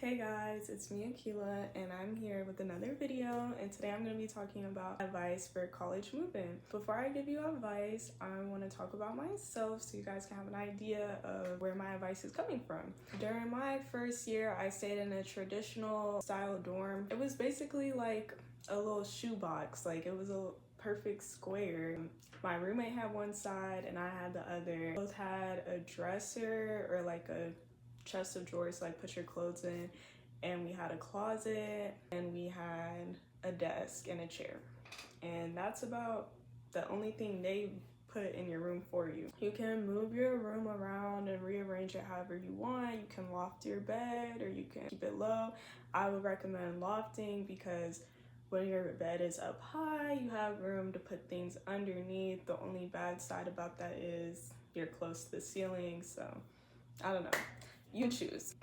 Hey guys, it's me Akila and I'm here with another video, and today I'm going to be talking about advice for college move-in. Before I give you advice, I want to talk about myself so you guys can have an idea of where my advice is coming from. During my first year, I stayed in a traditional style dorm. It was basically like a little shoebox, like it was a perfect square. My roommate had one side and I had the other. Both had a dresser or like a chest of drawers to like put your clothes in, and we had a closet and we had a desk and a chair, and that's about the only thing they put in your room for you. You can move your room around and rearrange it however you want. You can loft your bed or you can keep it low. I would recommend lofting because when your bed is up high, you have room to put things underneath. The only bad side about that is you're close to the ceiling, so I don't know. You choose.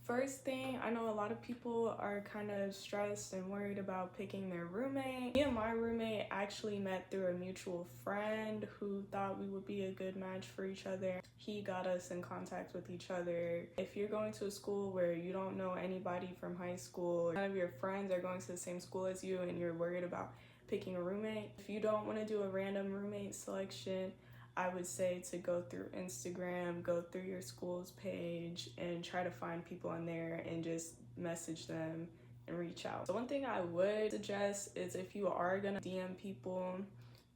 First thing, I know a lot of people are kind of stressed and worried about picking their roommate. Me and my roommate actually met through a mutual friend who thought we would be a good match for each other. He got us in contact with each other. If you're going to a school where you don't know anybody from high school, none of your friends are going to the same school as you, and you're worried about picking a roommate, if you don't want to do a random roommate selection, I would say to go through Instagram, go through your school's page, and try to find people on there and just message them and reach out. So one thing I would suggest is if you are gonna DM people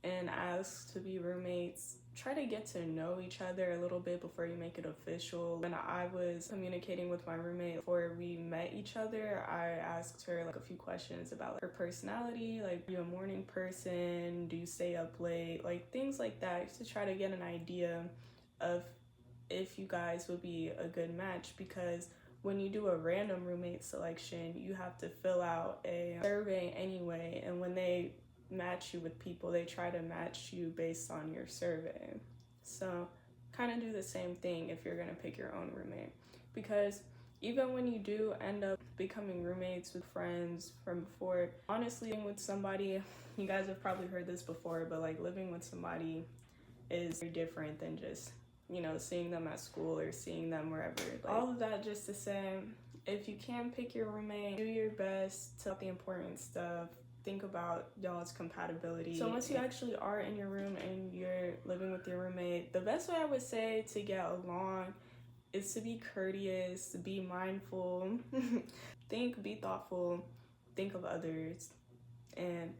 and ask to be roommates, try to get to know each other a little bit before you make it official. When I was communicating with my roommate before we met each other, I asked her like a few questions about her personality, like, are you a morning person? Do you stay up late? Like things like that, to try to get an idea of if you guys would be a good match. Because when you do a random roommate selection, you have to fill out a survey anyway, and when they match you with people, they try to match you based on your survey. So kind of do the same thing if you're gonna pick your own roommate, because even when you do end up becoming roommates with friends from before, honestly, living with somebody, you guys have probably heard this before, but like living with somebody is very different than just, you know, seeing them at school or seeing them wherever. Like, all of that just to say, if you can pick your roommate, do your best to the important stuff. Think about y'all's compatibility. So once you actually are in your room and you're living with your roommate, the best way I would say to get along is to be courteous, to be mindful, be thoughtful, think of others, and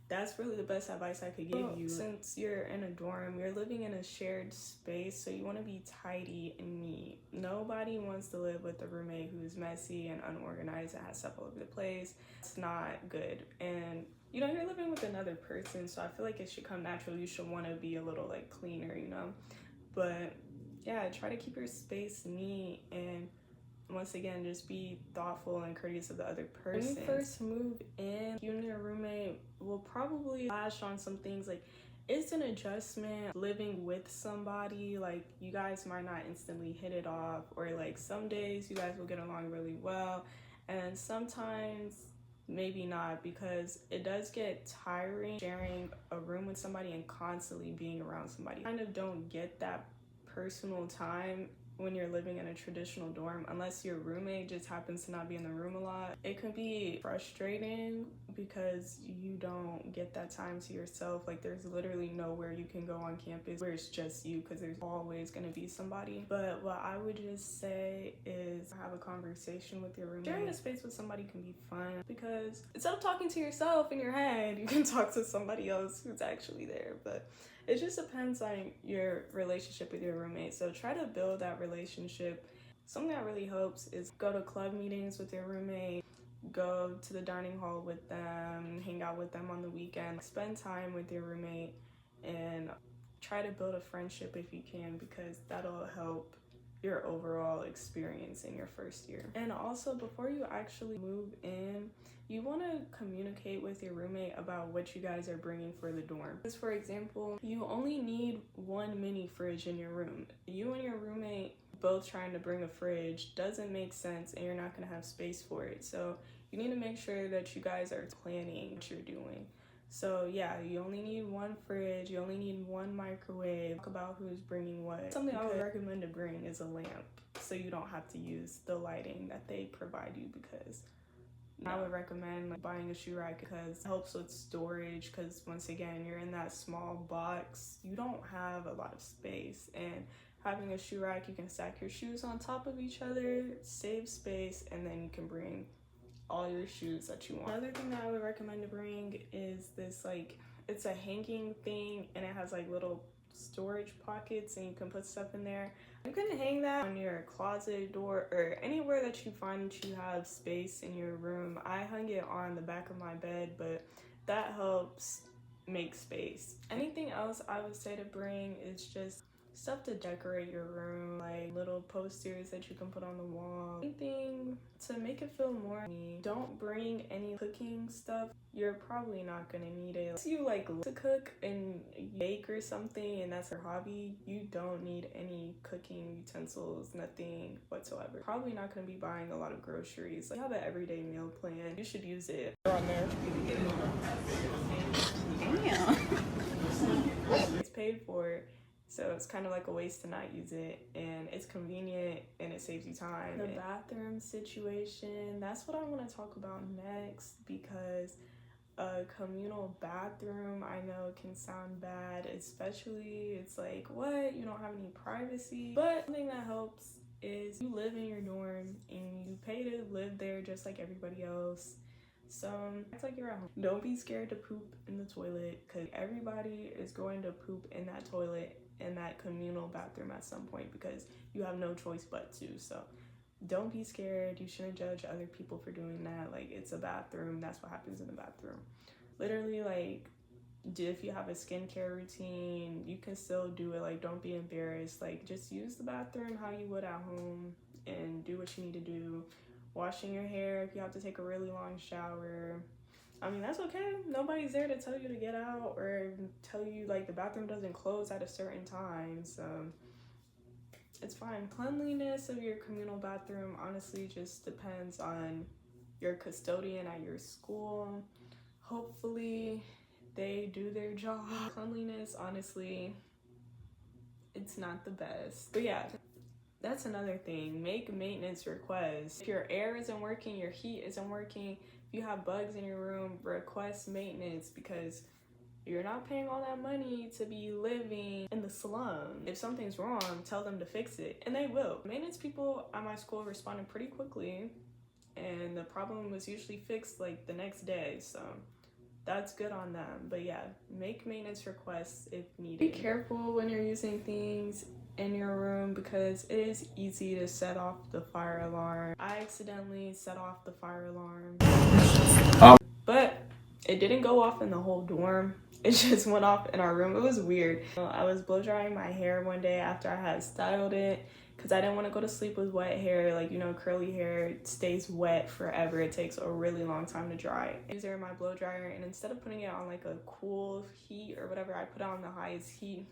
that's really the best advice I could give you. Since you're in a dorm, you're living in a shared space, so you want to be tidy and neat. Nobody wants to live with a roommate who's messy and unorganized and has stuff all over the place. It's not good. And you know, you're living with another person, so I feel like it should come natural. You should want to be a little like cleaner, you know? But yeah, try to keep your space neat, and once again, just be thoughtful and courteous of the other person. When you first move in, you and your roommate will probably clash on some things. Like, it's an adjustment living with somebody. Like, you guys might not instantly hit it off, or like some days you guys will get along really well, and sometimes maybe not, because it does get tiring sharing a room with somebody and constantly being around somebody. You kind of don't get that personal time when you're living in a traditional dorm, unless your roommate just happens to not be in the room a lot. It can be frustrating because you don't get that time to yourself. Like, there's literally nowhere you can go on campus where it's just you, because there's always going to be somebody. But what I would just say is have a conversation with your roommate. Sharing a space with somebody can be fun, because instead of talking to yourself in your head, you can talk to somebody else who's actually there. But it just depends on your relationship with your roommate. So try to build that relationship. Something that really helps is go to club meetings with your roommate, go to the dining hall with them, hang out with them on the weekend, spend time with your roommate, and try to build a friendship if you can, because that'll help your overall experience in your first year. And also, before you actually move in, you want to communicate with your roommate about what you guys are bringing for the dorm. Because, for example, you only need one mini fridge in your room. You and your roommate both trying to bring a fridge doesn't make sense, and you're not going to have space for it. So you need to make sure that you guys are planning what you're doing. So yeah, you only need one fridge, you only need one microwave. Talk about who's bringing what. Something I would recommend to bring is a lamp, so you don't have to use the lighting that they provide you, because I would recommend like buying a shoe rack because it helps with storage, because once again, you're in that small box, you don't have a lot of space, and having a shoe rack, you can stack your shoes on top of each other, save space, and then you can bring all your shoes that you want. Another thing that I would recommend to bring is this, like, it's a hanging thing and it has like little storage pockets and you can put stuff in there. You can hang that on your closet door or anywhere that you find that you have space in your room. I hung it on the back of my bed, but that helps make space. Anything else I would say to bring is just stuff to decorate your room, like little posters that you can put on the wall, anything to make it feel more me. Don't bring any cooking stuff. You're probably not gonna need it. If you like to cook and bake or something and that's your hobby, you don't need any cooking utensils, nothing whatsoever. Probably not gonna be buying a lot of groceries. Like, you have an everyday meal plan, you should use it. On there. Damn. It's paid for. So it's kind of like a waste to not use it, and it's convenient and it saves you time. The bathroom situation, that's what I want to talk about next, because a communal bathroom, I know it can sound bad, especially it's like, what, you don't have any privacy? But something that helps is you live in your dorm and you pay to live there just like everybody else. So it's like you're at home. Don't be scared to poop in the toilet, because everybody is going to poop in that toilet in that communal bathroom at some point, because you have no choice but to. So don't be scared. You shouldn't judge other people for doing that. Like, it's a bathroom, that's what happens in the bathroom. Literally, like, if you have a skincare routine, you can still do it. Like, don't be embarrassed. Like, just use the bathroom how you would at home and do what you need to do. Washing your hair if you have to take a really long shower, I mean, that's okay. Nobody's there to tell you to get out or tell you like the bathroom doesn't close at a certain time, so it's fine. Cleanliness of your communal bathroom honestly just depends on your custodian at your school. Hopefully they do their job. Cleanliness, honestly, it's not the best. But yeah, that's another thing. Make maintenance requests. If your air isn't working, your heat isn't working, if you have bugs in your room, request maintenance, because you're not paying all that money to be living in the slum. If something's wrong, tell them to fix it, and they will. Maintenance people at my school responded pretty quickly, and the problem was usually fixed like the next day, so that's good on them. But yeah, make maintenance requests if needed. Be careful when you're using things in your room, because it is easy to set off the fire alarm. I accidentally set off the fire alarm, but it didn't go off in the whole dorm. It just went off in our room. It was weird. I was blow drying my hair one day after I had styled it, because I didn't want to go to sleep with wet hair. Like, you know, curly hair stays wet forever. It takes a really long time to dry. I used it in my blow dryer, and instead of putting it on like a cool heat or whatever, I put it on the highest heat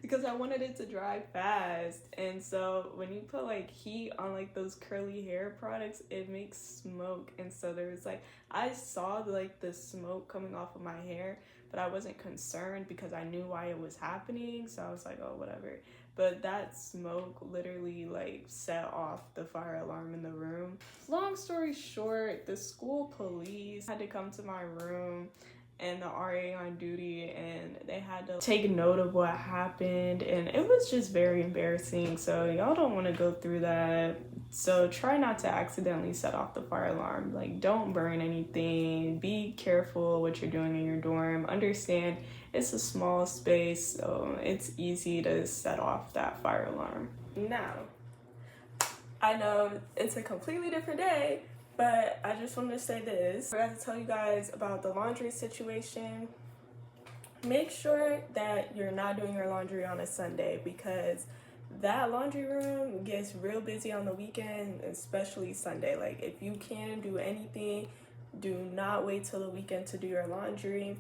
because I wanted it to dry fast. And so when you put like heat on like those curly hair products, it makes smoke. And so there was like, I saw like the smoke coming off of my hair, but I wasn't concerned because I knew why it was happening. So I was like, oh, whatever. But that smoke literally like set off the fire alarm in the room. Long story short, the school police had to come to my room and the RA on duty, and they had to take note of what happened, and it was just very embarrassing. So y'all don't want to go through that. So try not to accidentally set off the fire alarm. Like, don't burn anything. Be careful what you're doing in your dorm. Understand it's a small space, so it's easy to set off that fire alarm. Now, I know it's a completely different day, but I just wanted to say this. I got to tell you guys about the laundry situation. Make sure that you're not doing your laundry on a Sunday, because that laundry room gets real busy on the weekend, especially Sunday. Like, if you can do anything, do not wait till the weekend to do your laundry.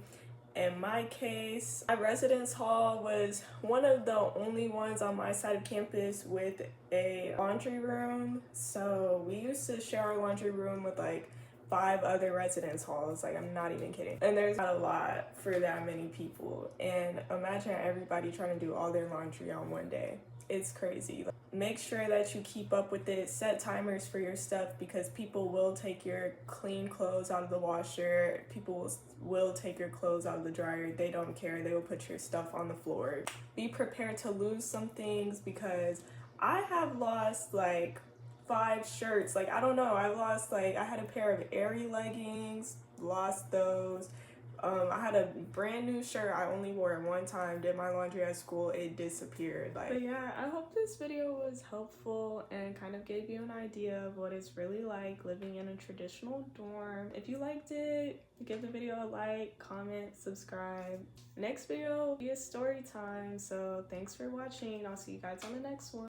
In my case, my residence hall was one of the only ones on my side of campus with a laundry room. So we used to share our laundry room with like 5 other residence halls. Like, I'm not even kidding. And there's not a lot for that many people. And imagine everybody trying to do all their laundry on one day. It's crazy. Like, make sure that you keep up with it. Set timers for your stuff, because people will take your clean clothes out of the washer. People will take your clothes out of the dryer. They don't care. They will put your stuff on the floor. Be prepared to lose some things, because I have lost like 5 shirts. Like, I don't know, I lost, like, I had a pair of Aerie leggings, lost those. I had a brand new shirt I only wore it one time, did my laundry at school, it disappeared. Like, but yeah, I hope this video was helpful and kind of gave you an idea of what it's really like living in a traditional dorm. If you liked it, give the video a like, comment, subscribe. Next video will be a story time, so thanks for watching. I'll see you guys on the next one.